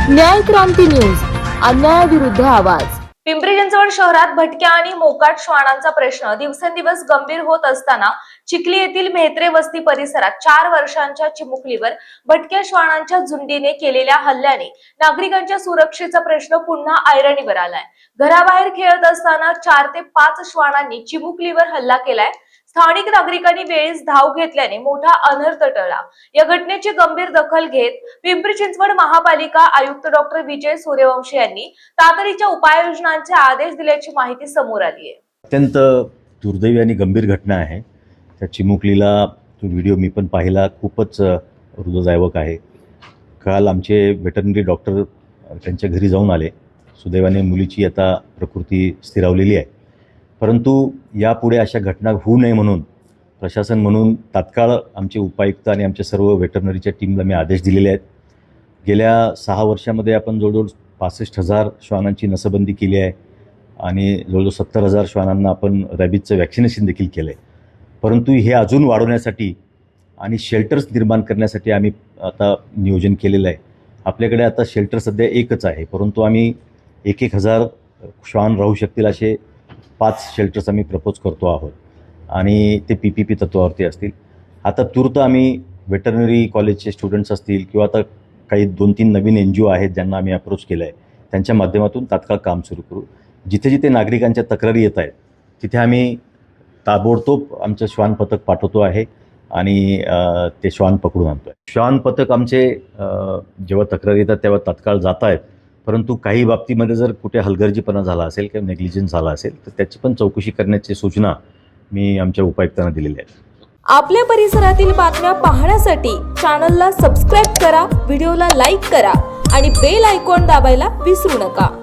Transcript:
न्याय क्रांती न्यूज, अन्यायाविरुद्ध आवाज। पिंपरी चिंचवड शहरात भटक्या आणि मोकाट श्वानांचा प्रश्न दिवसेंदिवस गंभीर होत असताना चिखली येथील मेहत्रे वस्ती परिसरात 4 वर्षांच्या चिमुकलीवर भटक्या श्वानांच्या झुंडीने केलेल्या हल्ल्याने नागरिकांच्या सुरक्षेचा प्रश्न पुन्हा ऐरणीवर आलाय। घराबाहेर खेळत असताना 4 ते 5 श्वानांनी चिमुकलीवर हल्ला केलाय। स्थानिक नागरिकांनी वेळीच धाव घेतल्याने मोठा अनर्थ टळला। या घटनेची गंभीर दखल घेत पिंपरी चिंचवड महापालिका आयुक्त डॉक्टर विजय सूर्यवंशी यांनी तातडीच्या उपाययोजनांचे आदेश दिल्याची माहिती समोर आली आहे। अत्यंत दुर्दैवी आणि गंभीर घटना आहे। त्या चिमुकलीला तो व्हिडिओ मी पण पाहिला, खूपच हृदयद्रावक आहे। काल आमचे वेटरनरी डॉक्टर त्यांच्या घरी जाऊन आले। सुदैवाने मुलीची आता प्रकृती स्थिरावलेली आहे, परंतु यापुढे अशा घटना होऊ नये म्हणून प्रशासन म्हणून तात्काळ आमचे उपायुक्त आणि आमच्या सर्व वेटरनरीच्या टीमला मी आदेश दिलेले आहेत। गेल्या 6 वर्षामध्ये आपण जवळजवळ 65,000 श्वानांची नसबंदी केली आहे आणि जवळजवळ 70,000 श्वानांना आपण रॅबीजचं वॅक्सिनेशन देखील केलं आहे। परंतु हे अजून वाढवण्यासाठी आणि शेल्टर्स निर्माण करण्यासाठी आम्ही आता नियोजन केलेलं आहे। आपल्याकडे आता शेल्टर सध्या एकच आहे, परंतु आम्ही 1,000 श्वान राहू शकतील असे 5 शेल्टर्स आम्ही प्रपोज करतो आहोत आणि ते PPP तत्वावरती असतील। आता तूर्त आम्ही वेटरनरी कॉलेजचे स्टुडंट्स असतील किंवा आता काही 2-3 नवीन NGO आहेत ज्यांना आम्ही अप्रोच केलं आहे, त्यांच्या माध्यमातून तात्काळ काम सुरू करू। जिथे जिथे नागरिकांच्या तक्रारी येत आहेत तिथे आम्ही ताबडतोब आमचं श्वान पथक पाठवतो आहे आणि ते श्वान पकडून आणतो आहे। श्वान पथक आमचे जेव्हा तक्रारी येतात तेव्हा तात्काळ जात आहेत, परंतु काही बाबतीमध्ये जर कुठे हलगर्जीपणा झाला असेल किंवा नेग्लिजन्स झाला असेल तर त्याची पण चौकशी करण्याची सूचना मी आमच्या उपायुक्तांना दिलेल्या आहेत। आपल्या परिसरातील बातम्या पाहण्यासाठी चॅनलला सबस्क्राईब करा, व्हिडिओला लाईक करा आणि बेल आयकॉन दाबायला विसरू नका।